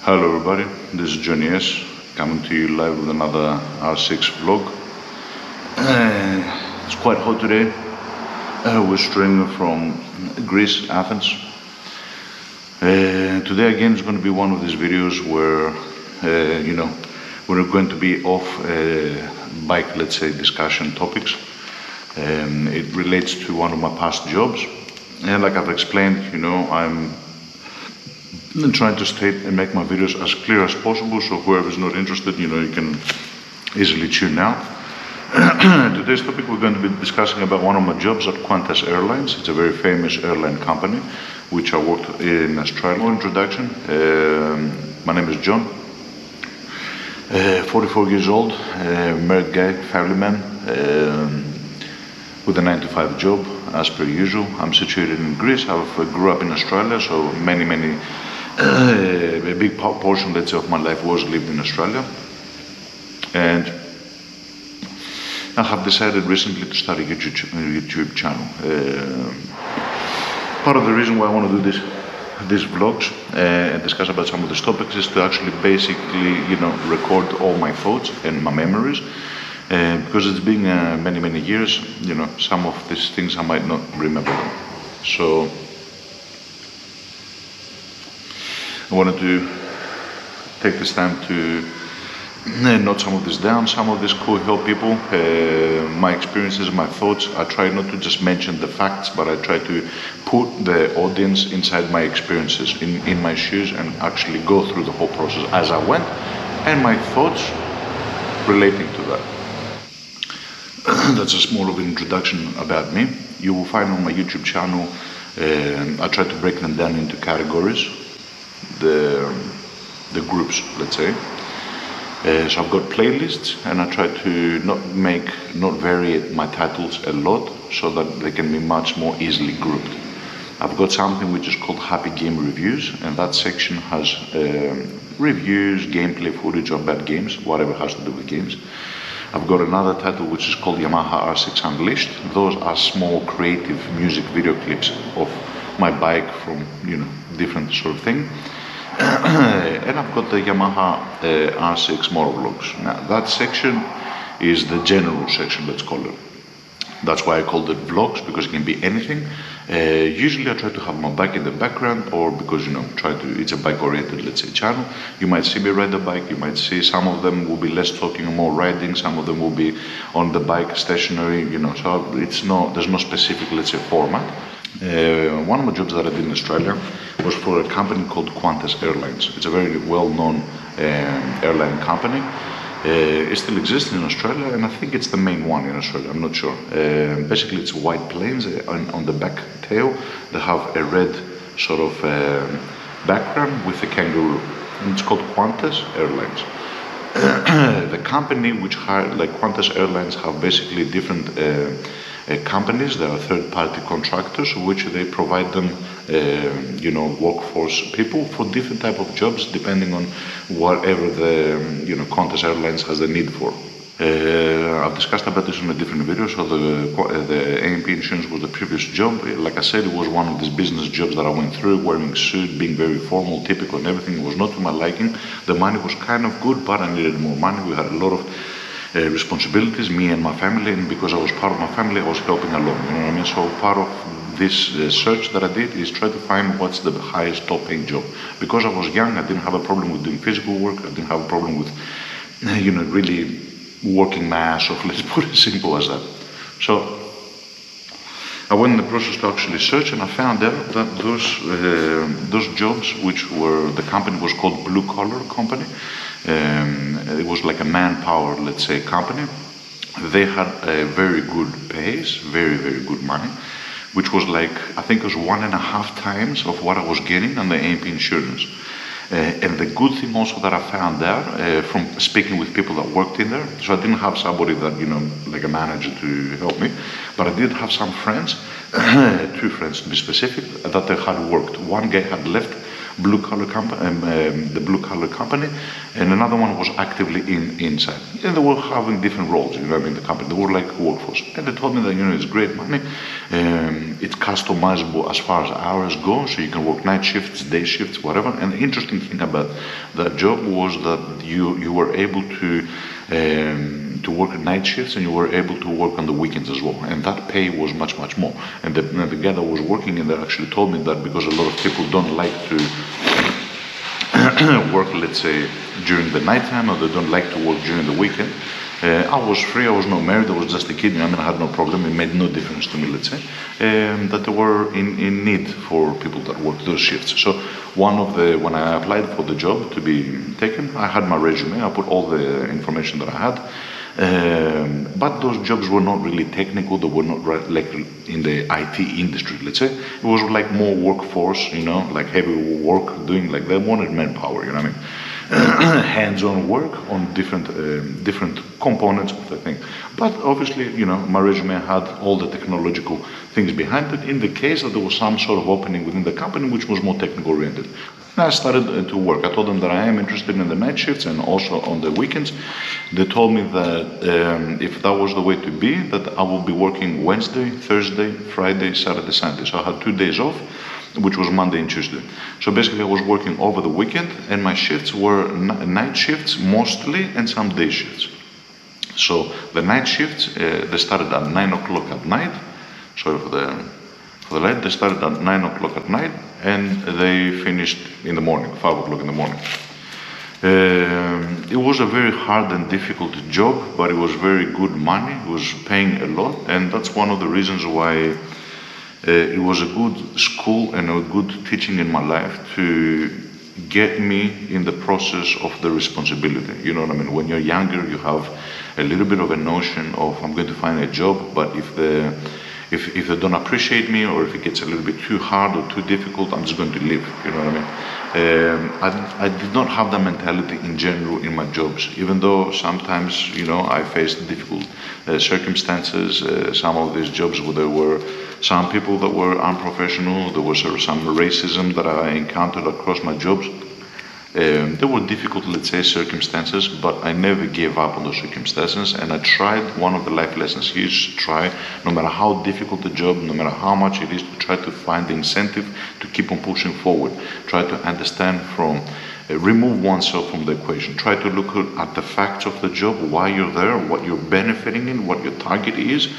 Hello everybody, this is Johnny S. coming to you live with another R6 vlog. It's quite hot today. We're streaming from Greece, Athens. Today again is going to be one of these videos where, we're going to be off bike, let's say, discussion topics. It relates to one of my past jobs. And like I've explained, I'm trying to state and make my videos as clear as possible, so whoever's not interested, you can easily tune out. Today's topic, we're going to be discussing about one of my jobs at Qantas Airlines. It's a very famous airline company, which I worked in Australia. More introduction, my name is John, 44 years old, married guy, family man, with a 9-to-5 job, as per usual. I'm situated in Greece. I grew up in Australia, so a big portion, let's say, of my life was lived in Australia. And I have decided recently to start a YouTube channel. Part of the reason why I want to do these vlogs and discuss about some of these topics is to actually basically, record all my thoughts and my memories. Because it's been many years, some of these things I might not remember them. So I wanted to take this time to note some of this down. Some of this could help people, my experiences, my thoughts. I try not to just mention the facts, but I try to put the audience inside my experiences, in my shoes, and actually go through the whole process as I went, and my thoughts relating to that. That's a small of an introduction about me. You will find on my YouTube channel, I try to break them down into categories, the groups, let's say. So I've got playlists, and I try to not vary my titles a lot, so that they can be much more easily grouped. I've got something which is called Happy Game Reviews, and that section has reviews, gameplay footage of bad games, whatever has to do with games. I've got another title which is called Yamaha R6 Unleashed. Those are small creative music video clips of my bike from, different sort of thing. And I've got the Yamaha R6 motovlogs. Now that section is the general section, let's call it. That's why I called it vlogs, because it can be anything. Usually I try to have my bike in the background, or because it's a bike oriented, let's say, channel. You might see me ride the bike, you might see some of them will be less talking and more riding, some of them will be on the bike stationary, so there's no specific, let's say, format. One of my jobs that I did in Australia was for a company called Qantas Airlines. It's a very well-known airline company. It still exists in Australia, and I think it's the main one in Australia, I'm not sure. Basically, it's white planes. On the back tail, they have a red sort of background with a kangaroo. And it's called Qantas Airlines. The company which like Qantas Airlines have basically different companies. There are third-party contractors, which they provide them, workforce people for different type of jobs, depending on whatever the, Qantas Airlines has the need for. I've discussed about this in a different video. So the A&P insurance was the previous job. Like I said, it was one of these business jobs that I went through, wearing a suit, being very formal, typical, and everything. It was not to my liking. The money was kind of good, but I needed more money. We had a lot of responsibilities, me and my family, and because I was part of my family, I was helping along, you know what I mean? So part of this search that I did is try to find what's the highest top paying job. Because I was young, I didn't have a problem with doing physical work, I didn't have a problem with, really working my ass off, let's put it simple as that. So I went in the process to actually search, and I found out that those jobs, which were, the company was called Blue Collar Company. It was like a manpower, let's say, company. They had a very good pays, very good money, which was like, I think it was 1.5 times of what I was getting on the A&P insurance. And the good thing also that I found out from speaking with people that worked in there, so I didn't have somebody that, like a manager to help me, but I did have some friends, 2 friends to be specific, that they had worked. One guy had left the blue collar company, and another one was actively inside. And they were having different roles, in the company. They were like workforce. And they told me that, it's great money. It's customizable as far as hours go, so you can work night shifts, day shifts, whatever. And the interesting thing about that job was that you were able to work night shifts, and you were able to work on the weekends as well, and that pay was much more. And the guy that was working in there actually told me that because a lot of people don't like to work, let's say, during the nighttime, or they don't like to work during the weekend. I was free, I was not married, I was just a kid, I had no problem, it made no difference to me, let's say, that they were in need for people that work those shifts. So when I applied for the job to be taken, I had my resume, I put all the information that I had, but those jobs were not really technical, they were not like in the IT industry, let's say. It was like more workforce, like heavy work, doing like they wanted manpower, hands-on work on different components of the thing. But obviously, my resume had all the technological things behind it in the case that there was some sort of opening within the company which was more technical oriented. And I started to work. I told them that I am interested in the night shifts and also on the weekends. They told me that if that was the way to be, that I will be working Wednesday, Thursday, Friday, Saturday, Sunday. So I had 2 days off, which was Monday and Tuesday. So basically I was working over the weekend, and my shifts were night shifts mostly and some day shifts. So the night shifts, they started at 9 o'clock at night. Sorry for the light. They started at 9 o'clock at night, and they finished in the morning, 5 o'clock in the morning. It was a very hard and difficult job, but it was very good money. It was paying a lot, and that's one of the reasons why it was a good school and a good teaching in my life to get me in the process of the responsibility. You know what I mean? When you're younger, you have a little bit of a notion of I'm going to find a job, but if they don't appreciate me, or if it gets a little bit too hard or too difficult, I'm just going to leave. You know what I mean? I did not have that mentality in general in my jobs, even though sometimes, I faced difficult circumstances. Some of these jobs where there were some people that were unprofessional, there was some racism that I encountered across my jobs. There were difficult, let's say, circumstances, but I never gave up on those circumstances, and I tried. One of the life lessons here is try, no matter how difficult the job, no matter how much it is, to try to find the incentive to keep on pushing forward. Try to understand remove oneself from the equation. Try to look at the facts of the job, why you're there, what you're benefiting in, what your target is.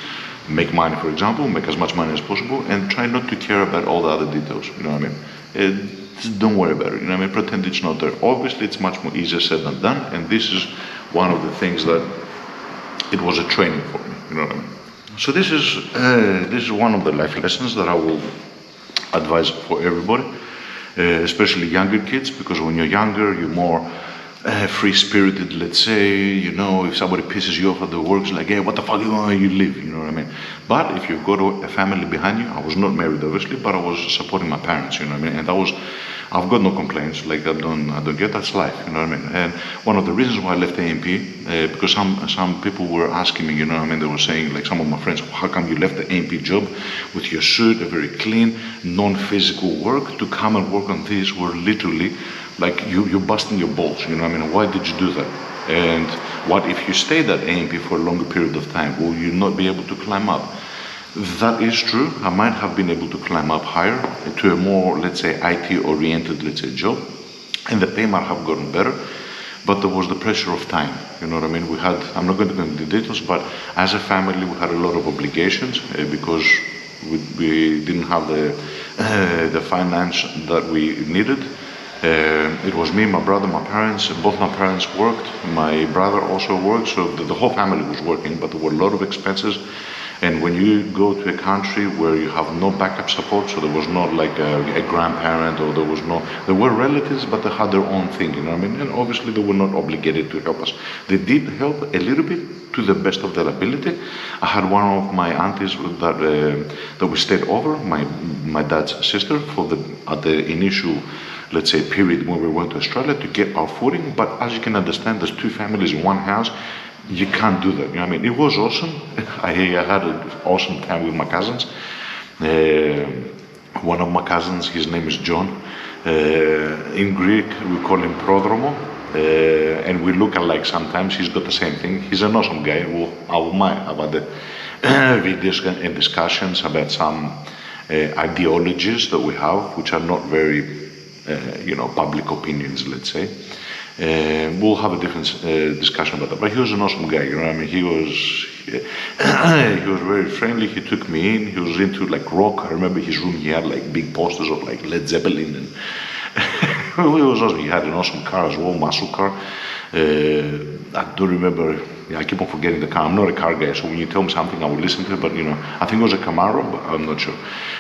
Make money, for example, make as much money as possible, and try not to care about all the other details. You know what I mean? Just don't worry about it. You know what I mean? Pretend it's not there. Obviously, it's much more easier said than done, and this is one of the things that it was a training for me. You know what I mean? So this is one of the life lessons that I will advise for everybody, especially younger kids, because when you're younger, you're more free-spirited, let's say. If somebody pisses you off at the work, it's like, hey, what the fuck, you leave, you know what I mean? But if you've got a family behind you, I was not married, obviously, but I was supporting my parents, you know what I mean? And I've got no complaints, like I don't get, that's life, you know what I mean? And one of the reasons why I left AMP, because some people were asking me, you know what I mean? They were saying, like some of my friends, how come you left the AMP job with your suit, a very clean, non-physical work, to come and work on this, where literally, like you're busting your balls, you know what I mean? Why did you do that? And what if you stayed at AMP for a longer period of time? Will you not be able to climb up? That is true. I might have been able to climb up higher to a more, let's say, IT-oriented, let's say, job, and the pay might have gotten better, but there was the pressure of time, you know what I mean? I'm not going to go into the details, but as a family, we had a lot of obligations because we didn't have the finance that we needed. It was me, my brother, my parents. Both my parents worked. My brother also worked, so the whole family was working, but there were a lot of expenses. And when you go to a country where you have no backup support, so there was not like a grandparent, or there were relatives, but they had their own thing, you know what I mean? And obviously they were not obligated to help us. They did help a little bit to the best of their ability. I had one of my aunties that we stayed over, my dad's sister, at the initial, let's say, period when we went to Australia to get our footing. But as you can understand, there's two families in one house. You can't do that. You know what I mean? It was awesome. I had an awesome time with my cousins. One of my cousins, his name is John. In Greek, we call him Prodromo, and we look alike sometimes. He's got the same thing. He's an awesome guy. I will mind about the videos and discussions about some ideologies that we have, which are not very, public opinions, let's say. We'll have a different discussion about that. But he was an awesome guy, you know what I mean? He was very friendly. He took me in. He was into like rock. I remember his room. He had like big posters of like Led Zeppelin, and it was awesome. He had an awesome car as well, muscle car. I don't remember. I keep on forgetting the car. I'm not a car guy, so when you tell me something, I will listen to it. But I think it was a Camaro, but I'm not sure.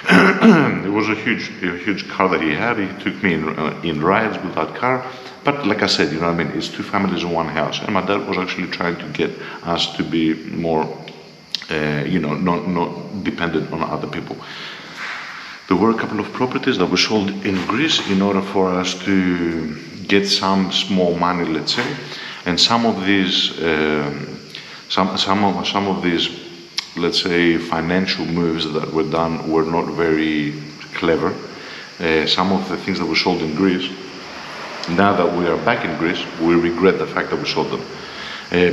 It was a huge car that he had. He took me in rides with that car. But like I said, it's two families in one house. And my dad was actually trying to get us to be more, not dependent on other people. There were a couple of properties that were sold in Greece in order for us to get some small money, let's say. And some of these, some of these, let's say, financial moves that were done were not very clever. Some of the things that were sold in Greece, now that we are back in Greece, we regret the fact that we sold them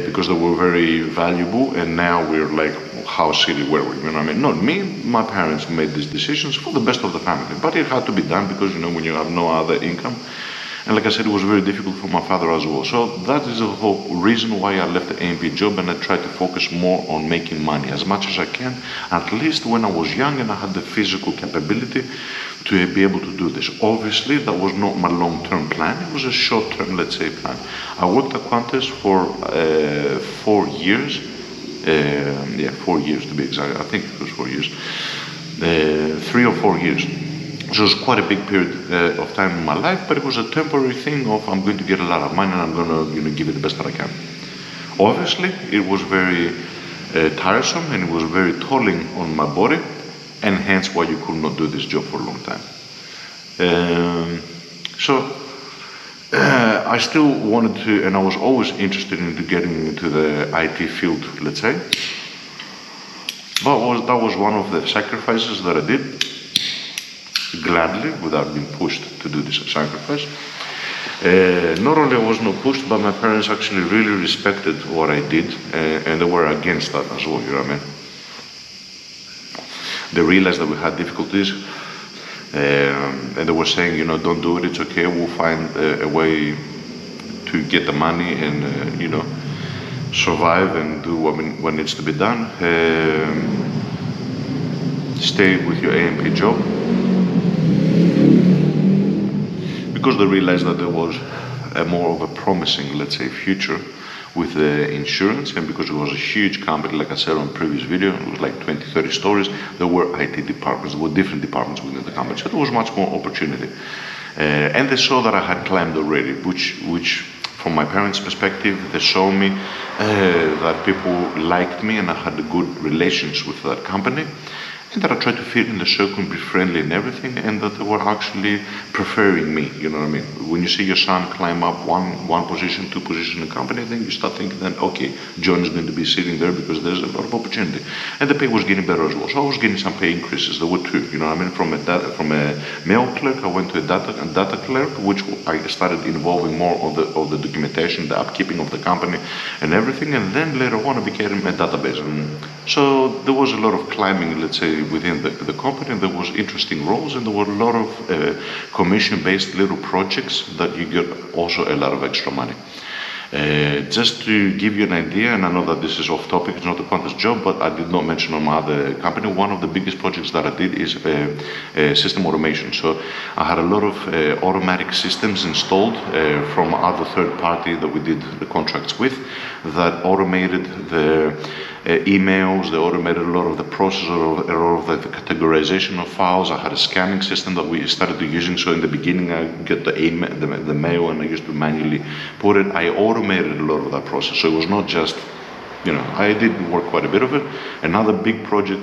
because they were very valuable, and now we're like, how silly were we? Not me, my parents made these decisions for the best of the family, but it had to be done because, when you have no other income. And like I said, it was very difficult for my father as well. So that is the whole reason why I left the AMP job, and I tried to focus more on making money as much as I can, at least when I was young and I had the physical capability to be able to do this. Obviously, that was not my long-term plan. It was a short-term, let's say, plan. I worked at Qantas for 4 years. 4 years to be exact. I think it was 4 years. 3 or 4 years. So it was quite a big period of time in my life, but it was a temporary thing of I'm going to get a lot of money and I'm going to give it the best that I can. Obviously, it was very tiresome and it was very tolling on my body, and hence why you could not do this job for a long time. I still wanted to, and I was always interested in getting into the IT field, let's say. But that was one of the sacrifices that I did. Gladly, without being pushed to do this sacrifice. Not only I was not pushed, but my parents actually really respected what I did, and they were against that as well, They realized that we had difficulties, and they were saying, don't do it, it's okay, we'll find a way to get the money and, survive and do what needs to be done. Stay with your AMP job. Because they realized that there was a more of a promising, let's say, future with the insurance, and because it was a huge company, like I said on previous video, it was like 20, 30 stories, there were IT departments, there were different departments within the company, so there was much more opportunity. And they saw that I had climbed already, which from my parents' perspective, they saw me that people liked me and I had a good relations with that company. And that I tried to fit in the circle and be friendly and everything, and that they were actually preferring me, When you see your son climb up one position, 2 positions in the company, then you start thinking then, okay, John is going to be sitting there because there's a lot of opportunity. And the pay was getting better as well. So I was getting some pay increases. There were 2, From a mail clerk, I went to a data clerk, which I started involving more of the documentation, the upkeeping of the company and everything. And then later on, I became a database. And so there was a lot of climbing, let's say, within the company, and there was interesting roles, and there were a lot of commission-based little projects that you get also a lot of extra money. Just to give you an idea, and I know that this is off topic, it's not the Qantas job, but I did not mention on my other company, one of the biggest projects that I did is system automation. So I had a lot of automatic systems installed from other third party that we did the contracts with that automated the emails, they automated a lot of the process, a lot of the categorization of files. I had a scanning system that we started using. So in the beginning, I get the mail, and I used to manually put it. I automated a lot of that process. So it was not just, I did work quite a bit of it. Another big project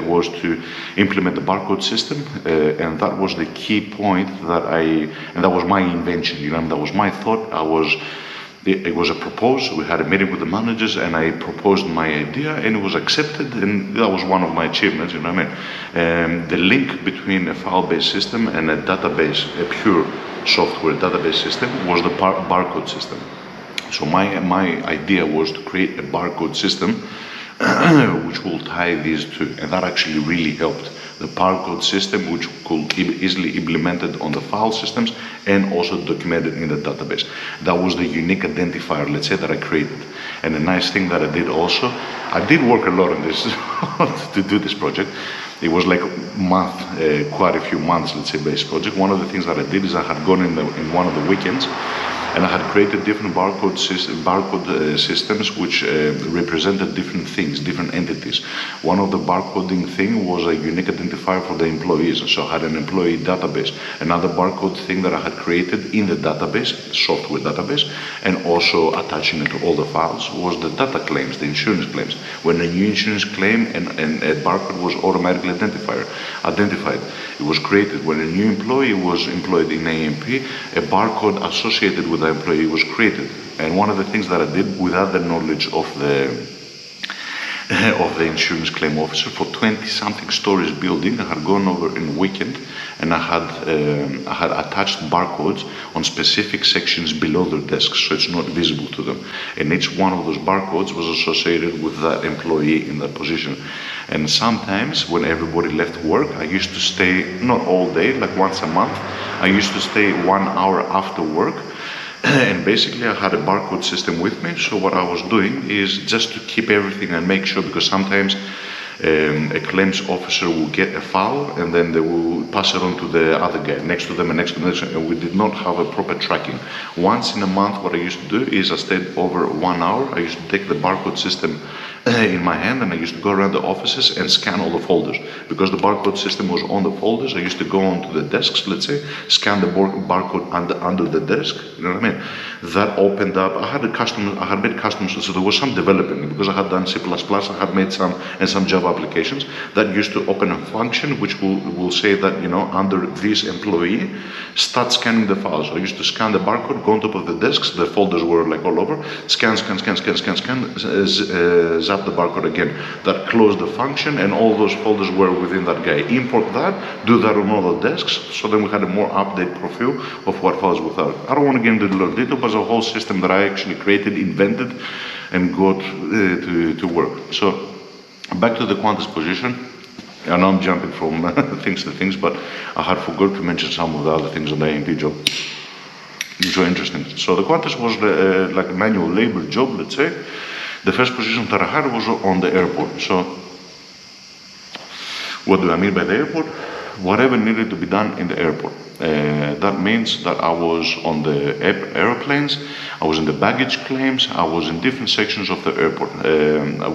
was to implement the barcode system, and that was the key point and that was my invention. That was my thought. I was It was a proposal. We had a meeting with the managers, and I proposed my idea, and it was accepted, and that was one of my achievements. You know what I mean? The link between a file-based system and a database, a pure software database system, was the barcode system. So my idea was to create a barcode system which will tie these two, and that actually really helped. The barcode system, which could be easily implemented on the file systems and also documented in the database. That was the unique identifier, let's say, that I created. And a nice thing that I did also, I did work a lot on this to do this project. It was like quite a few months, let's say, based project. One of the things that I did is I had gone in one of the weekends, and I had created different barcode systems which represented different things, different entities. One of the barcoding thing was a unique identifier for the employees, so I had an employee database. Another barcode thing that I had created in the database, software database, and also attaching it to all the files was the data claims, the insurance claims. When a new insurance claim and a barcode was automatically identified. It was created. When a new employee was employed in AMP, a barcode associated with the employee was created. And one of the things that I did without the knowledge of the insurance claim officer, for 20-something stories building, I had gone over in a weekend, and I had attached barcodes on specific sections below their desks, so it's not visible to them. And each one of those barcodes was associated with that employee in that position. And sometimes when everybody left work, I used to stay, not all day, like once a month, I used to stay 1 hour after work. And basically I had a barcode system with me, so what I was doing is just to keep everything and make sure, because sometimes a claims officer will get a file and then they will pass it on to the other guy next to them and next to them, and we did not have a proper tracking. Once in a month, what I used to do is I stayed over 1 hour. I used to take the barcode system in my hand, and I used to go around the offices and scan all the folders. Because the barcode system was on the folders, I used to go onto the desks, let's say, scan the barcode under the desk, you know what I mean? That opened up, I had made customs, so there was some development, because I had done C++, I had made some Java applications that used to open a function which will say that, you know, under this employee, start scanning the files. So I used to scan the barcode, go on top of the desks, the folders were like all over, scan, zap the barcode again. That closed the function, and all those folders were within that guy. Import that, do that on all the desks, so then we had a more update profile of what files were there. I don't want to get into the lot of detail, but it's a whole system that I actually created, invented, and got to work. So back to the Qantas position. I know I'm jumping from things to things, but I had forgot to mention some of the other things on the AMP job. Which were interesting. So the Qantas was like a manual labor job, let's say. The first position that I had was on the airport. So what do I mean by the airport? Whatever needed to be done in the airport. That means that I was on the airplanes, I was in the baggage claims, I was in different sections of the airport.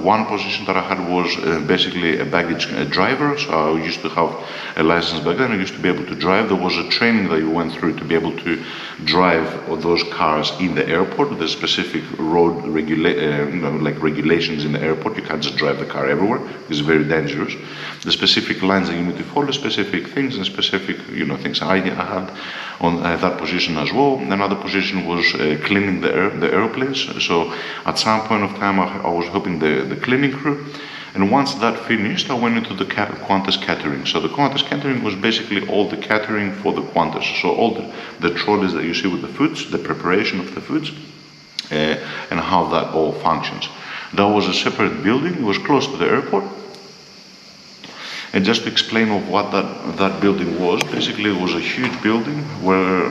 One position that I had was basically a baggage driver, so I used to have a license back then. I used to be able to drive. There was a training that you went through to be able to drive those cars in the airport. There's specific road regulations in the airport. You can't just drive the car everywhere. It's very dangerous. The specific lines that you need to follow, specific things and specific, things. I had on that position as well. Another position was cleaning the airplanes. So at some point of time, I was helping the cleaning crew. And once that finished, I went into the Qantas catering. So the Qantas catering was basically all the catering for the Qantas. So all the trolleys that you see with the foods, the preparation of the foods, and how that all functions. That was a separate building. It was close to the airport. And just to explain of what that building was, basically it was a huge building where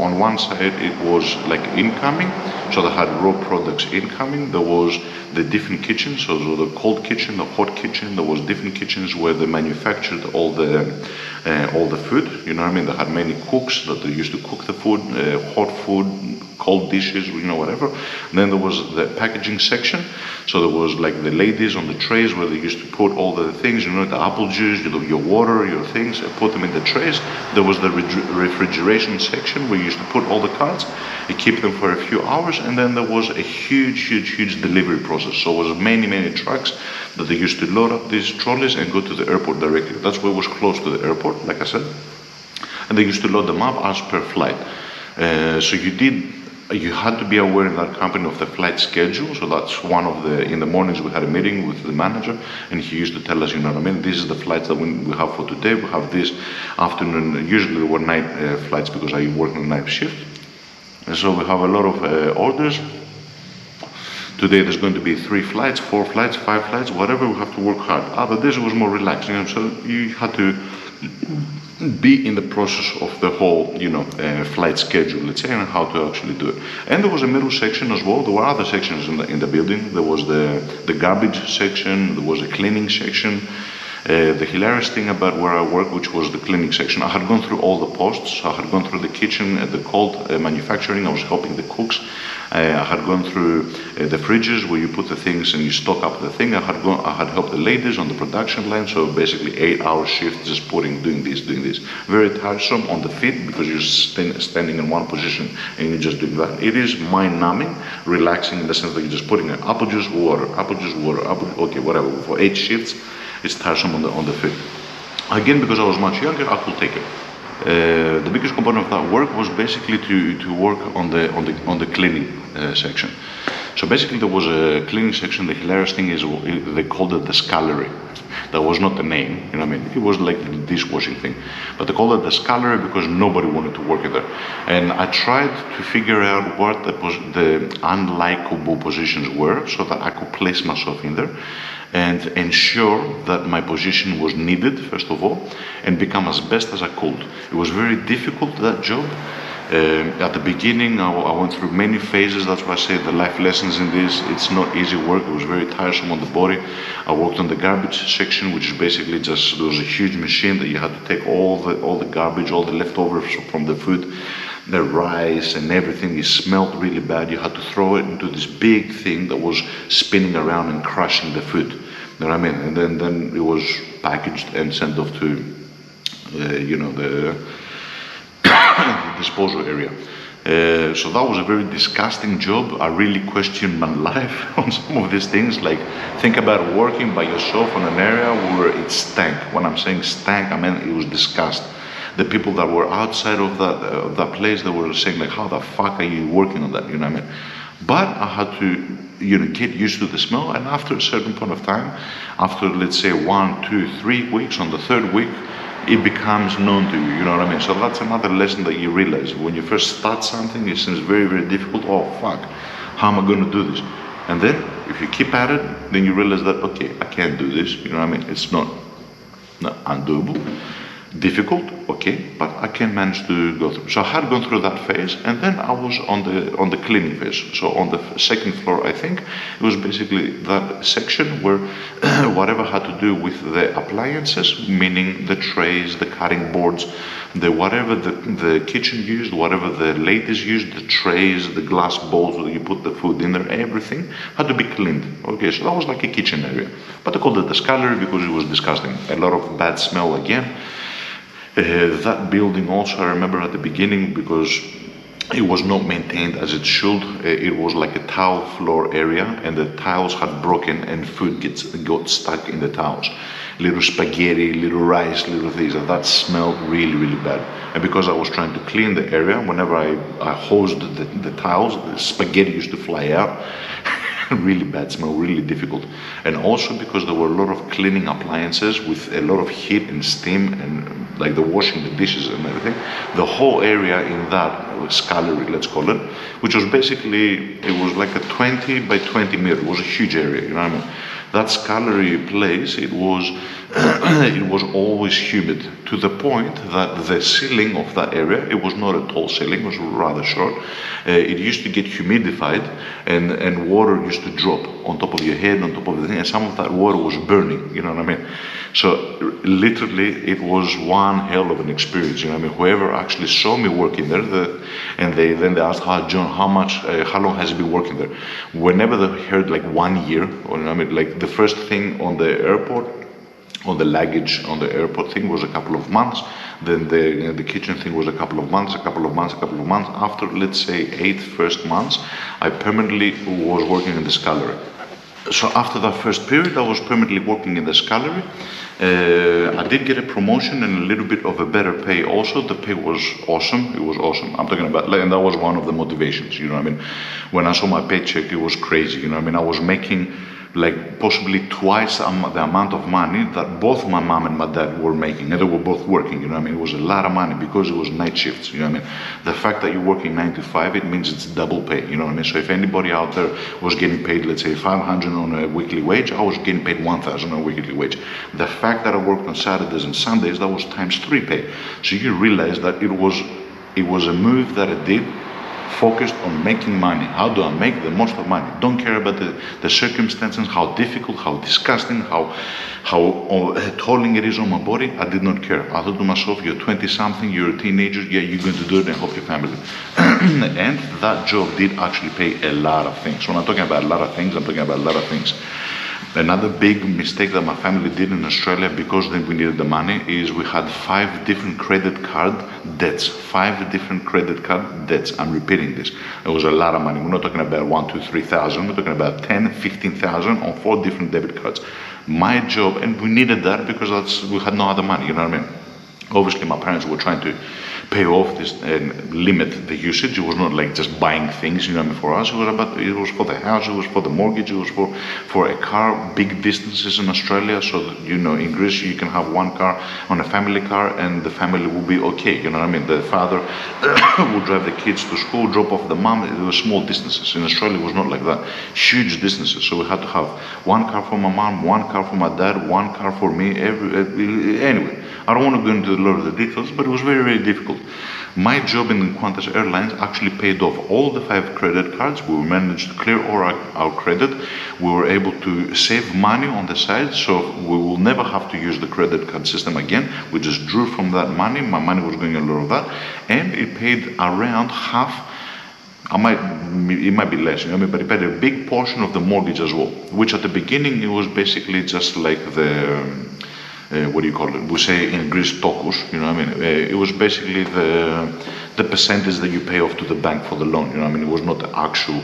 on one side it was like incoming, so they had raw products incoming. There was the different kitchens, so the cold kitchen, the hot kitchen. There was different kitchens where they manufactured all the food. You know what I mean? They had many cooks that they used to cook the food, hot food, cold dishes, whatever. And then there was the packaging section. So there was like the ladies on the trays where they used to put all the things, the apple juice, your water, your things, put them in the trays. There was the refrigeration section where you used to put all the cards and keep them for a few hours. And then there was a huge delivery process. So it was many trucks that they used to load up these trolleys and go to the airport directly. That's where it was close to the airport, like I said. And they used to load them up as per flight. So you did you had to be aware in that company of the flight schedule. So that's one of the, in the mornings we had a meeting with the manager, and he used to tell us, you know what I mean, this is the flights that we have for today. We have this afternoon, usually there were night flights because I work on night shift. And so we have a lot of orders. Today there's going to be 3 flights, 4 flights, 5 flights, whatever, we have to work hard. Other days it was more relaxing, and so you had to be in the process of the whole, flight schedule, let's say, and how to actually do it. And there was a middle section as well. There were other sections in the building. There was the garbage section. There was a cleaning section. The hilarious thing about where I work, which was the cleaning section, I had gone through all the posts. I had gone through the kitchen, the cold manufacturing. I was helping the cooks. I had gone through the fridges where you put the things and you stock up the thing. I had helped the ladies on the production line. So basically 8-hour shift, just doing this. Very tiresome on the feet because you're standing in one position and you're just doing that. It is mind-numbing, relaxing in the sense that you're just putting in apple juice, water, okay, whatever. For 8 shifts, it's tiresome on the feet. Again, because I was much younger, I could take it. The biggest component of that work was basically to work on the cleaning section. So basically there was a cleaning section. The hilarious thing is they called it the scullery. That was not the name, you know what I mean? It was like the dishwashing thing. But they called it the scullery because nobody wanted to work in there. And I tried to figure out what the unlikable positions were so that I could place myself in there and ensure that my position was needed, first of all, and become as best as I could. It was very difficult, that job. At the beginning, I went through many phases. That's why I say the life lessons in this. It's not easy work. It was very tiresome on the body. I worked on the garbage section, which is basically just, there was a huge machine that you had to take all the garbage, all the leftovers from the food, the rice and everything. It smelled really bad. You had to throw it into this big thing that was spinning around and crushing the food. You know what I mean? And then it was packaged and sent off to, the disposal area. So that was a very disgusting job. I really questioned my life on some of these things. Like, think about working by yourself on an area where it stank. When I'm saying stank, I mean it was disgusting. The people that were outside of that place, they were saying like, how the fuck are you working on that? You know what I mean? But I had to, get used to the smell. And after a certain point of time, after let's say 1, 2, 3 weeks, on the 3rd week, it becomes known to you, you know what I mean? So that's another lesson that you realize. When you first start something, it seems very, very difficult. Oh, fuck, how am I going to do this? And then, if you keep at it, then you realize that, okay, I can't do this, you know what I mean? It's not undoable. Difficult, okay, but I can manage to go through. So I had gone through that phase, and then I was on the cleaning phase. So on the 2nd floor, I think, it was basically that section where whatever had to do with the appliances, meaning the trays, the cutting boards, whatever the kitchen used, whatever the ladies used, the trays, the glass bowls where you put the food in there, everything had to be cleaned. Okay, so that was like a kitchen area. But I called it the scullery because it was disgusting. A lot of bad smell again. That building also, I remember at the beginning, because it was not maintained as it should. It was like a tile floor area, and the tiles had broken and food got stuck in the tiles. Little spaghetti, little rice, little things, and that smelled really, really bad. And because I was trying to clean the area, whenever I hosed the tiles, the spaghetti used to fly out. Really bad smell, really difficult. And also because there were a lot of cleaning appliances with a lot of heat and steam, and like the washing the dishes and everything. The whole area in that scullery, let's call it, which was basically, it was like a 20 by 20 meter. It was a huge area, you know what I mean? That scullery place, it was always humid, to the point that the ceiling of that area, it was not a tall ceiling, it was rather short. It used to get humidified, and water used to drop on top of your head, on top of the thing, and some of that water was burning, you know what I mean? So literally, it was one hell of an experience, you know what I mean? Whoever actually saw me working there, then they asked, John, how long has he been working there? Whenever they heard like 1 year, or I mean, like the first thing on the airport, on the luggage on the airport thing was a couple of months. Then the kitchen thing was a couple of months. After, let's say, 8 first months, I permanently was working in the scullery. So after that first period, I was permanently working in the scullery. I did get a promotion and a little bit of a better pay also. The pay was awesome. It was awesome. I'm talking about, and that was one of the motivations, you know what I mean? When I saw my paycheck, it was crazy, you know what I mean? I was making like possibly twice the amount of money that both my mom and my dad were making, and they were both working, you know what I mean? It was a lot of money because it was night shifts, you know what I mean? The fact that you're working 9 to 5, it means it's double pay, you know what I mean? So if anybody out there was getting paid, let's say 500 on a weekly wage, I was getting paid 1,000 on a weekly wage. The fact that I worked on Saturdays and Sundays, that was times 3 pay. So you realize that it was a move that I did focused on making money. How do I make the most of money? Don't care about the circumstances, how difficult, how disgusting, how tolling it is on my body. I did not care. I thought to myself, you're 20 something, you're a teenager, yeah, you're going to do it and help your family. And that job did actually pay a lot of things. When I'm talking about a lot of things, I'm talking about a lot of things. Another big mistake that my family did in Australia, because then we needed the money, is we had 5 different credit card debts. 5 different credit card debts. I'm repeating this. It was a lot of money. We're not talking about 1, 2, 3,000. We're talking about 10, 15,000 on 4 different debit cards. My job, and we needed that because we had no other money, you know what I mean? Obviously, my parents were trying to pay off this and limit the usage. It was not like just buying things, you know what I mean? For us, it was for the house, it was for the mortgage, it was for a car, big distances in Australia. So, you know, in Greece, you can have one car on a family car and the family will be okay, you know what I mean? The father will drive the kids to school, drop off the mom. It was small distances. In Australia, it was not like that. Huge distances. So we had to have one car for my mom, one car for my dad, one car for me. Anyway, I don't want to go into a lot of the details, but it was very, very difficult. My job in Qantas Airlines actually paid off all the 5 credit cards. We managed to clear all our credit. We were able to save money on the side, so we will never have to use the credit card system again. We just drew from that money. My money was going a lot of that, and it paid around half. It might be less, you know what I mean? But it paid a big portion of the mortgage as well, which at the beginning it was basically just like the what do you call it? We say in Greece tokus, you know what I mean? It was basically the percentage that you pay off to the bank for the loan, you know what I mean? It was not the actual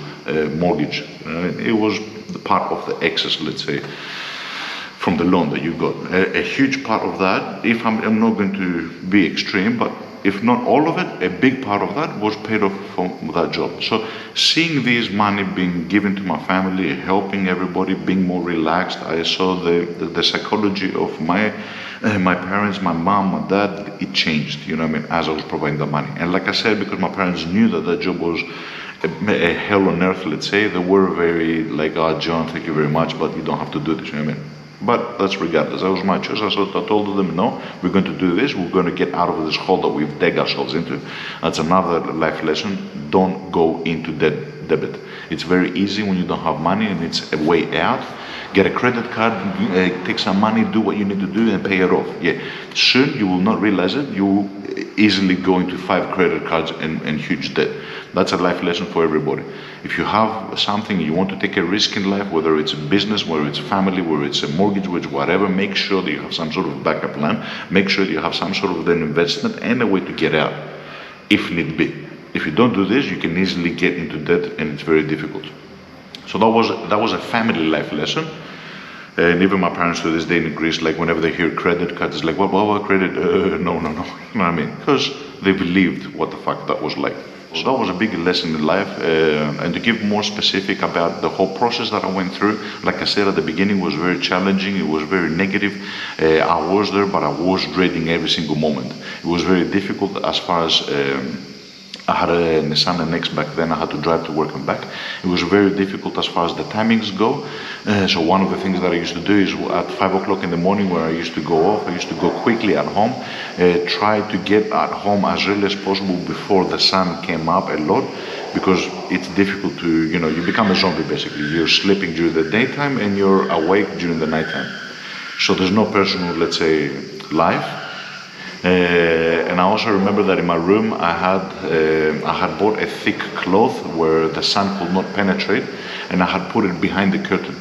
mortgage. It was the part of the excess, let's say, from the loan that you got. A huge part of that, if I'm not going to be extreme, but if not all of it, a big part of that was paid off from that job. So seeing this money being given to my family, helping everybody, being more relaxed, I saw the psychology of my parents, my mom, my dad, it changed, you know what I mean, as I was providing the money. And like I said, because my parents knew that job was a hell on earth, let's say, they were very like, oh, John, thank you very much, but you don't have to do this, you know what I mean? But that's regardless. That was my choice. I told them, no, we're going to do this. We're going to get out of this hole that we've dug ourselves into. That's another life lesson. Don't go into debit. It's very easy when you don't have money and it's a way out. Get a credit card, take some money, do what you need to do and pay it off. Yeah, soon you will not realize it. You will easily go into 5 credit cards and huge debt. That's a life lesson for everybody. If you have something, you want to take a risk in life, whether it's a business, whether it's a family, whether it's a mortgage, whatever, make sure that you have some sort of backup plan. Make sure that you have some sort of an investment and a way to get out, if need be. If you don't do this, you can easily get into debt and it's very difficult. So that was a family life lesson. And even my parents to this day in Greece, like whenever they hear credit cards, it's like, what credit? No. You know what I mean? Because they believed what the fuck that was like. So that was a big lesson in life. And to give more specific about the whole process that I went through, like I said at the beginning, it was very challenging. It was very negative. I was there, but I was dreading every single moment. It was very difficult as far as I had a Nissan NX back then. I had to drive to work and back. It was very difficult as far as the timings go. So one of the things that I used to do is at 5 o'clock in the morning where I used to go off, I used to go quickly at home, try to get at home as early as possible before the sun came up a lot, because it's difficult to, you become a zombie basically. You're sleeping during the daytime and you're awake during the nighttime. So there's no personal, let's say, life. And I also remember that in my room I had bought a thick cloth where the sun could not penetrate, and I had put it behind the curtain.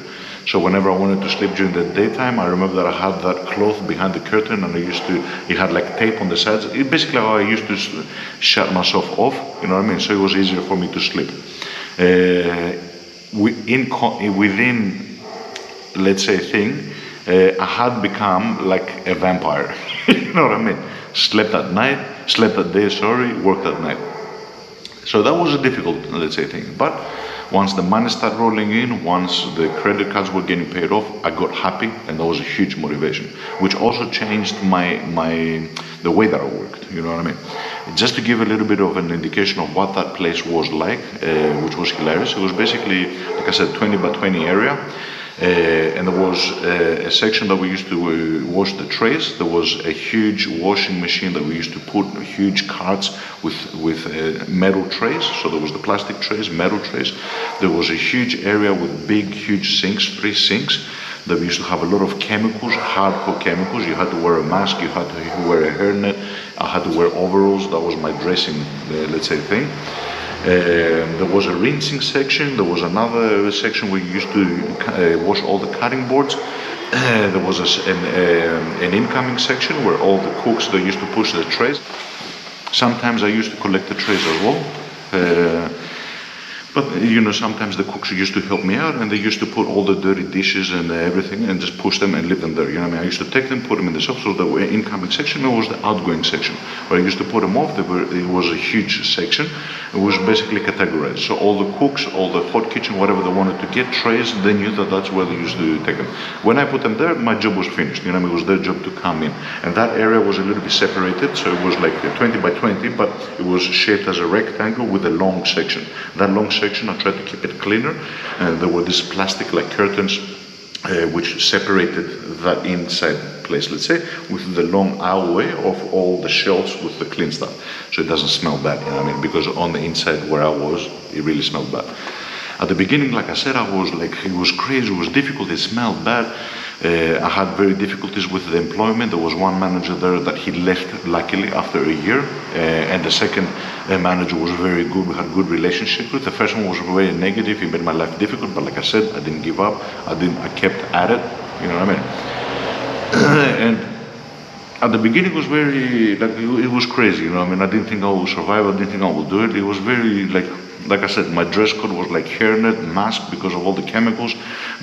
So whenever I wanted to sleep during the daytime, I remember that I had that cloth behind the curtain, and it had like tape on the sides. It basically how I used to shut myself off, you know what I mean? So it was easier for me to sleep. Within, let's say, I had become like a vampire. You know what I mean? Slept at night, slept at day, sorry, worked at night. So that was a difficult, let's say, thing. But once the money started rolling in, once the credit cards were getting paid off, I got happy, and that was a huge motivation, which also changed the way that I worked. You know what I mean? Just to give a little bit of an indication of what that place was like, which was hilarious. It was basically, like I said, 20 by 20 area. And there was a section that we used to wash the trays. There was a huge washing machine that we used to put huge carts with metal trays. So there was the plastic trays, metal trays. There was a huge area with big, huge sinks, 3 sinks. That we used to have a lot of chemicals, hardcore chemicals. You had to wear a mask, you had to wear a hairnet. I had to wear overalls. That was my dressing, let's say, thing. There was a rinsing section. There was another section where you used to wash all the cutting boards. There was an incoming section where all the cooks, they used to push the trays. Sometimes I used to collect the trays as well. But you know, sometimes the cooks used to help me out, and they used to put all the dirty dishes and everything and just push them and leave them there. You know what I mean? I used to take them, put them in the shelf. So the incoming section was the outgoing section. Where I used to put them off, it was a huge section. It was basically categorized. So all the cooks, all the hot kitchen, whatever they wanted to get trays, they knew that that's where they used to take them. When I put them there, my job was finished. You know what I mean? It was their job to come in. And that area was a little bit separated. So it was like 20 by 20, but it was shaped as a rectangle with a long section. That long section, I tried to keep it cleaner, and there were these plastic like curtains which separated that inside place, let's say, with the long aisleway of all the shelves with the clean stuff, so it doesn't smell bad, you know what I mean, because on the inside where I was, it really smelled bad. At the beginning, like I said, I was like, it was crazy, it was difficult, it smelled bad. I had very difficulties with the employment. There was one manager there that he left luckily after a year, and the second manager was very good. We had good relationship with. The first one was very negative. He made my life difficult, but like I said, I didn't give up. I kept at it. You know what I mean? And at the beginning, it was very it was crazy. You know what I mean? I didn't think I would survive. I didn't think I would do it. It was very like I said, my dress code was like hairnet, mask because of all the chemicals,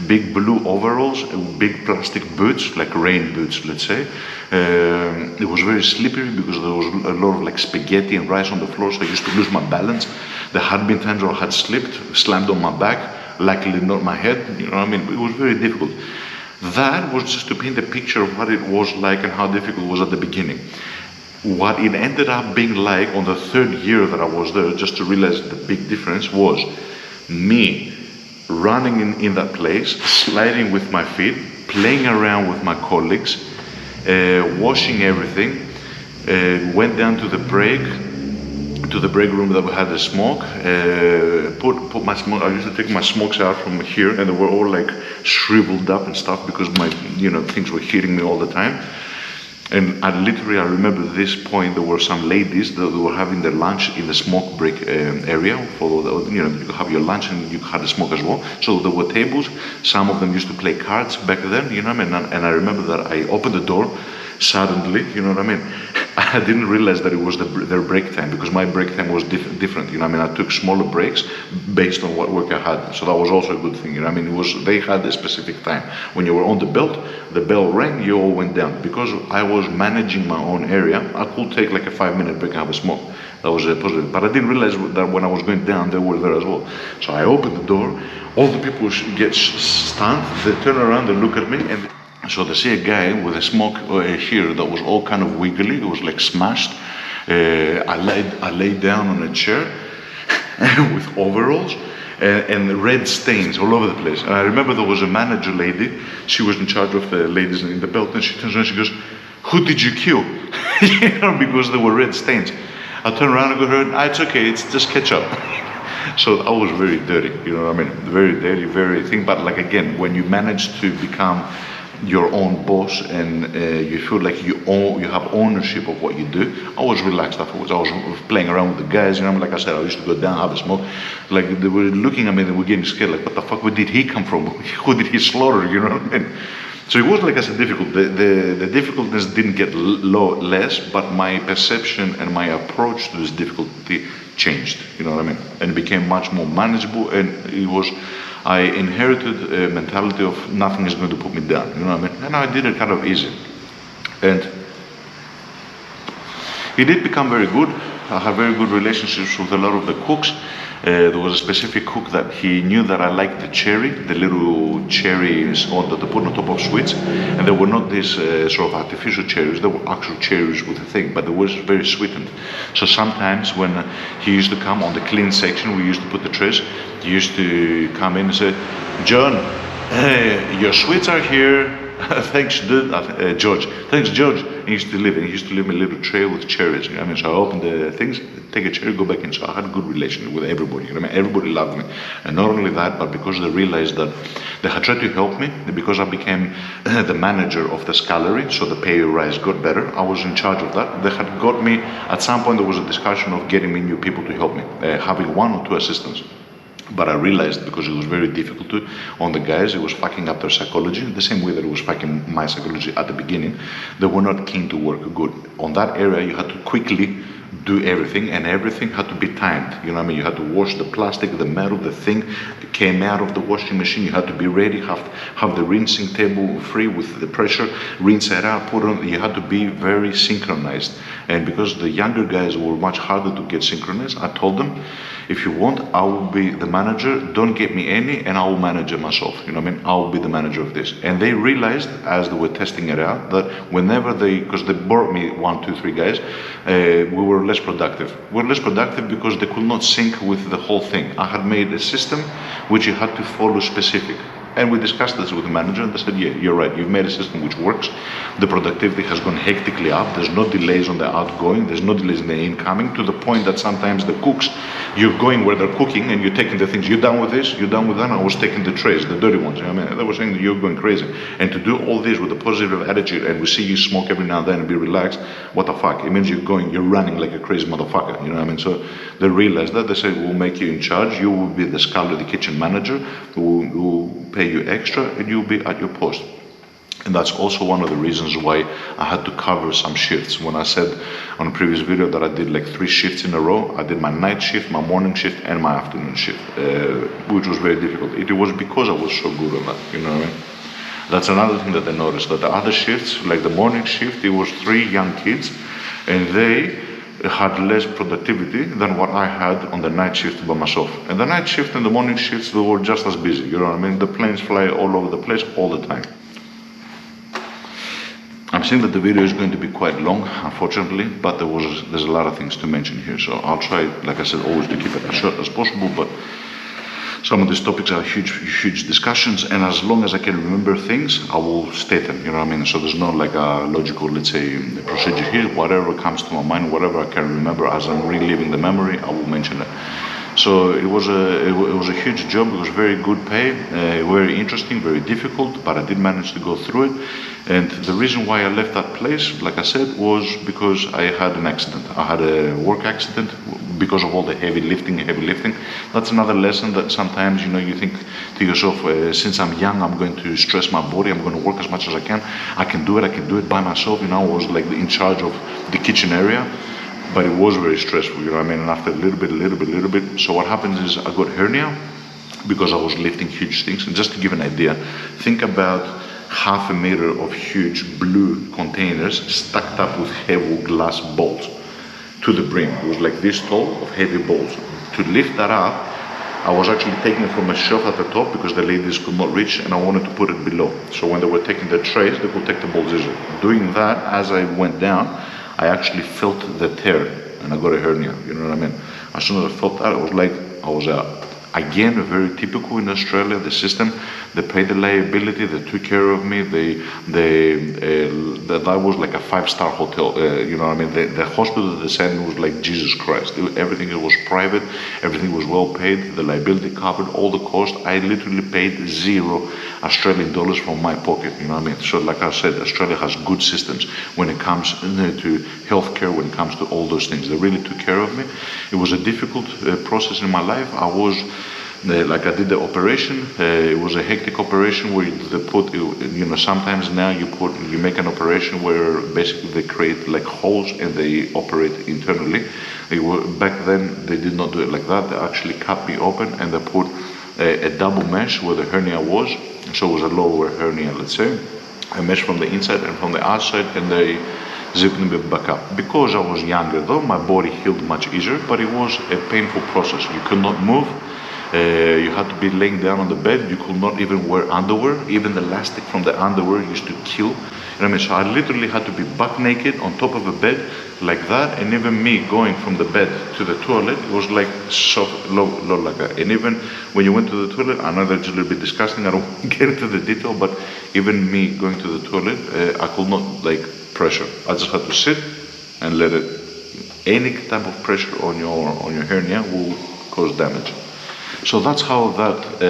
big blue overalls, big plastic boots, like rain boots, let's say. It was very slippery because there was a lot of like spaghetti and rice on the floor, so I used to lose my balance. There had been times where I had slipped, slammed on my back, luckily not my head, you know what I mean? It was very difficult. That was just to paint a picture of what it was like and how difficult it was at the beginning. What it ended up being like on the 3rd year that I was there, just to realize the big difference, was me running in that place, sliding with my feet, playing around with my colleagues, washing everything, went down to the break room that we had a smoke, put my smoke. I used to take my smokes out from here, and they were all like shriveled up and stuff because my, you know, things were hitting me all the time. And I remember this point, there were some ladies that were having their lunch in the smoke break area. For the, you know, you could have your lunch and you had a smoke as well. So there were tables. Some of them used to play cards back then, you know what I mean? And I remember that I opened the door suddenly, you know what I mean? I didn't realize that it was their break time, because my break time was different, you know what I mean? I took smaller breaks based on what work I had. So that was also a good thing, you know what I mean? They had a specific time. When you were on the bell rang, you all went down. Because I was managing my own area, I could take like a 5-minute break and have a smoke. That was a positive. But I didn't realize that when I was going down, they were there as well. So I opened the door, all the people get stunned, they turn around, they look at me, and so they see a guy with a smoke here that was all kind of wiggly, it was like smashed. I laid down on a chair with overalls and red stains all over the place. And I remember there was a manager lady, she was in charge of the ladies in the belt, and she turns around and she goes, "Who did you kill?" You know, because there were red stains. I turned around and go, "It's okay, it's just ketchup." So I was very dirty, you know what I mean? Very dirty, very thing. But like again, when you manage to become your own boss and you feel like you have ownership of what you do. I was relaxed afterwards. I was playing around with the guys, you know, like I said, I used to go down, have a smoke. Like they were looking at me, they were getting scared, like, what the fuck, where did he come from? Who did he slaughter, you know what I mean? So it was, like I said, difficult. The difficultness didn't get less, but my perception and my approach to this difficulty changed, you know what I mean? And it became much more manageable, and it was, I inherited a mentality of nothing is going to put me down, you know what I mean? And I did it kind of easy. And it did become very good. I have very good relationships with a lot of the cooks. There was a specific cook that he knew that I liked the cherry, the little cherries that they put on top of sweets, and they were not these sort of artificial cherries, they were actual cherries with a thing, but they were very sweetened. So sometimes when he used to come on the clean section, we used to put the trays, he used to come in and say, John, your sweets are here. Thanks, dude. George. Thanks, George. He used to leave me a little tray with cherries. You know what I mean? So I opened the things, take a cherry, go back in. So I had a good relationship with everybody. You know what I mean? Everybody loved me. And not only that, but because they realized that they had tried to help me, because I became the manager of the scullery, so the pay rise got better. I was in charge of that. They had got me, at some point there was a discussion of getting me new people to help me, having 1 or 2 assistants. But I realized, because it was very difficult on the guys, it was fucking up their psychology, the same way that it was fucking my psychology at the beginning. They were not keen to work good. On that area, you had to quickly do everything, and everything had to be timed. You know what I mean? You had to wash the plastic, the metal, the thing came out of the washing machine. You had to be ready, have the rinsing table free with the pressure, rinse it out, put on. You had to be very synchronized. And because the younger guys were much harder to get synchronized, I told them, if you want, I will be the manager, don't get me any, and I will manage it myself. You know what I mean? I will be the manager of this. And they realized, as they were testing it out, that whenever because they brought me 1, 2, 3 guys, we were less productive. We were less productive because they could not sync with the whole thing. I had made a system which you had to follow specific. And we discussed this with the manager, and they said, yeah, you're right, you've made a system which works. The productivity has gone hectically up. There's no delays on the outgoing, there's no delays in the incoming, to the point that sometimes the cooks, you're going where they're cooking and you're taking the things, you're done with this, you're done with that. I was taking the trays, the dirty ones. You know what I mean? They were saying that you're going crazy. And to do all this with a positive attitude, and we see you smoke every now and then and be relaxed, what the fuck? It means you're running like a crazy motherfucker. You know what I mean? So they realized that. They said, we'll make you in charge. You will be the scullery, the kitchen manager. We'll pay you extra, and you'll be at your post. And that's also one of the reasons why I had to cover some shifts. When I said on a previous video that I did like 3 shifts in a row, I did my night shift, my morning shift, and my afternoon shift, which was very difficult. It was because I was so good on that, you know what I mean? That's another thing that I noticed, that the other shifts, like the morning shift, it was 3 young kids, and they had less productivity than what I had on the night shift by myself. And the night shift and the morning shifts, they were just as busy, you know what I mean? The planes fly all over the place all the time. I'm seeing that the video is going to be quite long, unfortunately, but there's a lot of things to mention here. So I'll try, like I said, always to keep it as short as possible, but some of these topics are huge discussions, and as long as I can remember things, I will state them, you know what I mean? So there's no like a logical, let's say, procedure here. Whatever comes to my mind, whatever I can remember as I'm reliving the memory, I will mention it. So it was a huge job. It was very good pay, very interesting, very difficult, but I did manage to go through it. And the reason why I left that place, like I said, was because I had an accident. I had a work accident because of all the heavy lifting. That's another lesson, that sometimes, you know, you think to yourself, since I'm young, I'm going to stress my body, I'm going to work as much as I can do it by myself. You know, I was like in charge of the kitchen area. But it was very stressful, you know what I mean? And after a little bit, so what happens is I got hernia because I was lifting huge things. And just to give an idea, think about 1/2 meter of huge blue containers stacked up with heavy glass bolts to the brim. It was like this tall of heavy bolts. To lift that up, I was actually taking it from a shelf at the top because the ladies could not reach, and I wanted to put it below. So when they were taking the trays, they could take the bolts easily. Doing that, as I went down, I actually felt the tear, and I got a hernia, you know what I mean? As soon as I felt that, it was like I was out. Again, very typical in Australia, the system. They paid the liability, they took care of me, that was like a 5-star hotel, you know what I mean? The hospital they sent me was like Jesus Christ. Everything was private, everything was well paid, the liability covered all the cost. I literally paid 0 Australian dollars from my pocket, you know what I mean? So like I said, Australia has good systems when it comes to healthcare, when it comes to all those things. They really took care of me. It was a difficult process in my life. Like I did the operation, it was a hectic operation where they put, you know, sometimes now you make an operation where basically they create like holes and they operate internally. Back then they did not do it like that. They actually cut me open and they put a double mesh where the hernia was, so it was a lower hernia, let's say, a mesh from the inside and from the outside, and they zipped me back up. Because I was younger though, my body healed much easier, but it was a painful process. You could not move, you had to be laying down on the bed, you could not even wear underwear. Even the elastic from the underwear used to kill. You know what I mean? So I literally had to be buck naked on top of a bed like that, and even me going from the bed to the toilet, it was like so low like that. And even when you went to the toilet, I know that's a little bit disgusting, I don't get into the detail, but even me going to the toilet, I could not like pressure. I just had to sit and let it. Any type of pressure on your hernia will cause damage. So that's how that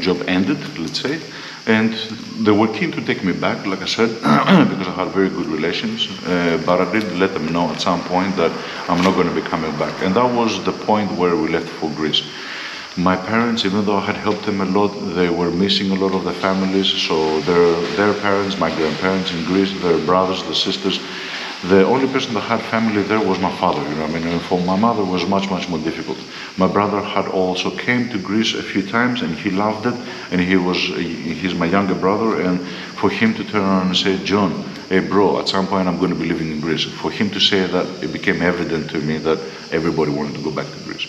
job ended, let's say. And they were keen to take me back, like I said, because I had very good relations. But I did let them know at some point that I'm not going to be coming back. And that was the point where we left for Greece. My parents, even though I had helped them a lot, they were missing a lot of the families. So their parents, my grandparents in Greece, their brothers, the sisters, the only person that had family there was my father, you know what I mean? And for my mother it was much more difficult. My brother had also came to Greece a few times and he loved it, and he's my younger brother, and for him to turn around and say, John, hey bro, at some point I'm going to be living in Greece. For him to say that, it became evident to me that everybody wanted to go back to Greece.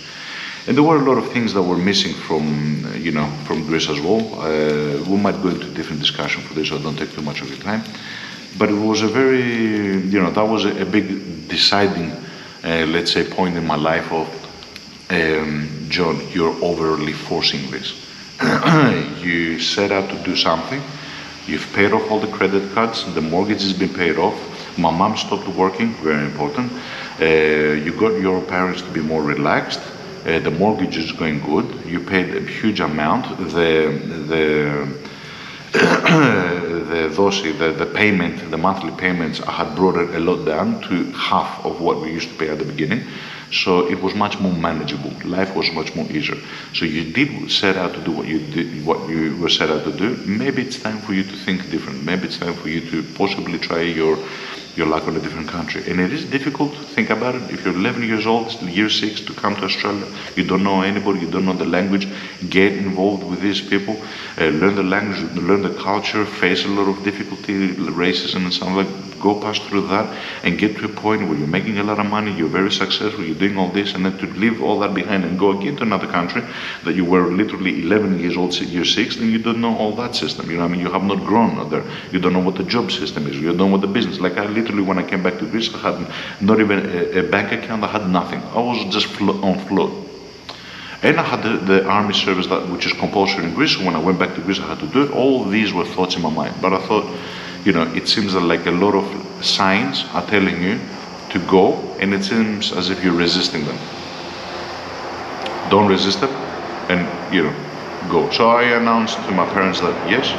And there were a lot of things that were missing from Greece as well. We might go into different discussion for this, so I don't take too much of your time. But it was a very, that was a big deciding, let's say, point in my life of, John, you're overly forcing this. You set out to do something, you've paid off all the credit cards, the mortgage has been paid off, my mom stopped working, very important, you got your parents to be more relaxed, the mortgage is going good, you paid a huge amount, the payment, the monthly payments, I had brought it a lot down to half of what we used to pay at the beginning. So it was much more manageable. Life was much more easier. So you did set out to do what you were set out to do. Maybe it's time for you to think different. Maybe it's time for you to possibly try your luck in a different country. And it is difficult, think about it. If you're 11 years old, year 6, to come to Australia, you don't know anybody, you don't know the language, get involved with these people, learn the language, learn the culture, face a lot of difficulty, racism and stuff like that. Go past through that and get to a point where you're making a lot of money, you're very successful, you're doing all this, and then to leave all that behind and go again to another country that you were literally 11 years old, year 6, and you don't know all that system. You know what I mean? You have not grown there. You don't know what the job system is. You don't know what the business. Like I literally, when I came back to Greece, I had not even a bank account. I had nothing. I was just on float. And I had the army service, which is compulsory in Greece. So when I went back to Greece, I had to do it. All these were thoughts in my mind. But I thought, it seems like a lot of signs are telling you to go, and it seems as if you're resisting them. Don't resist them, and go. So I announced to my parents that yes,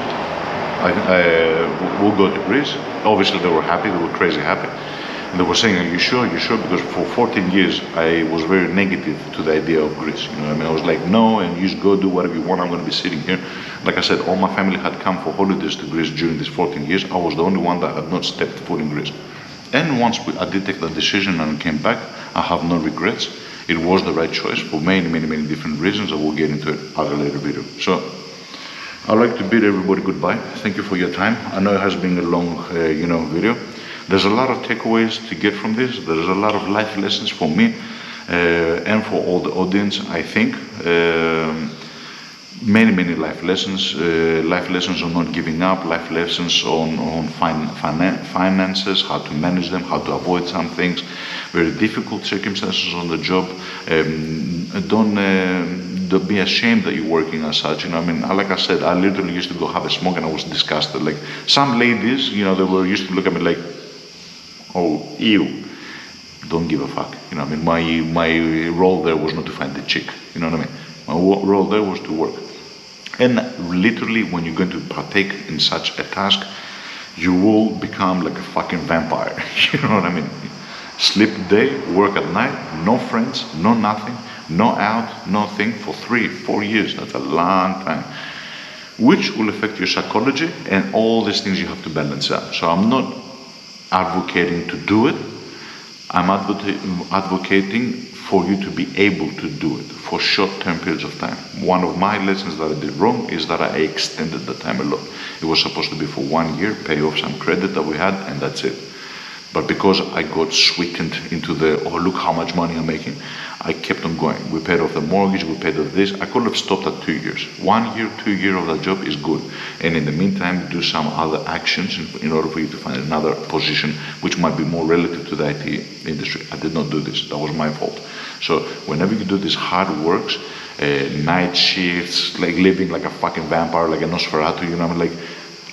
we'll go to Greece. Obviously they were happy, they were crazy happy. And they were saying, are you sure? Because for 14 years I was very negative to the idea of Greece. I was like, no, and you just go do whatever you want, I'm going to be sitting here. Like I said, all my family had come for holidays to Greece during these 14 years. I was the only one that had not stepped foot in Greece. And once I did take that decision and came back, I have no regrets. It was the right choice for many different reasons. I will get into it at a later video. So I'd like to bid everybody goodbye. Thank you for your time. I know it has been a long, video. There's a lot of takeaways to get from this. There's a lot of life lessons for me and for all the audience, I think. Many life lessons. Life lessons on not giving up. Life lessons on finances, how to manage them, how to avoid some things. Very difficult circumstances on the job. Don't be ashamed that you're working as such. Like I said, I literally used to go have a smoke and I was disgusted. Like some ladies, they were used to look at me like, oh, ew. Don't give a fuck. My role there was not to find the chick. You know what I mean? My role there was to work. And literally, when you're going to partake in such a task, you will become like a fucking vampire. You know what I mean? Sleep day, work at night, no friends, no nothing, no out, nothing for 3-4 years. That's a long time. Which will affect your psychology and all these things you have to balance out. So I'm not advocating to do it, I'm advocating for you to be able to do it for short-term periods of time. One of my lessons that I did wrong is that I extended the time a lot. It was supposed to be for 1 year, pay off some credit that we had, and that's it. But because I got sweetened into oh, look how much money I'm making, I kept on going. We paid off the mortgage, we paid off this. I could have stopped at 2 years. 1 year, 2 years of that job is good. And in the meantime, do some other actions in order for you to find another position which might be more relative to the IT industry. I did not do this. That was my fault. So whenever you do these hard works, night shifts, like living like a fucking vampire, like a Nosferatu, you know what I mean? Like,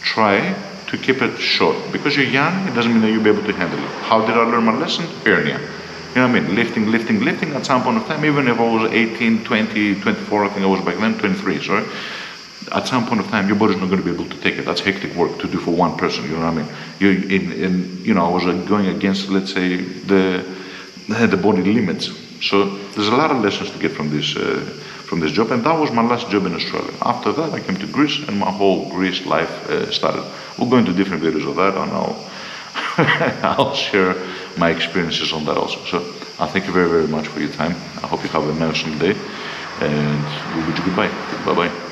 try to keep it short. Because you're young, it doesn't mean that you'll be able to handle it. How did I learn my lesson? Hernia. You know what I mean? Lifting at some point of time, even if I was 18, 20, 24, I think I was back then, 23, sorry. At some point of time, your body's not going to be able to take it. That's hectic work to do for one person, you know what I mean? I was going against, let's say, the body limits. So there's a lot of lessons to get from this job, and that was my last job in Australia. After that, I came to Greece, and my whole Greece life started. We'll go into different videos of that, and I'll share my experiences on that also. So I thank you very, very much for your time. I hope you have an awesome day, and we'll bid you goodbye. Bye-bye.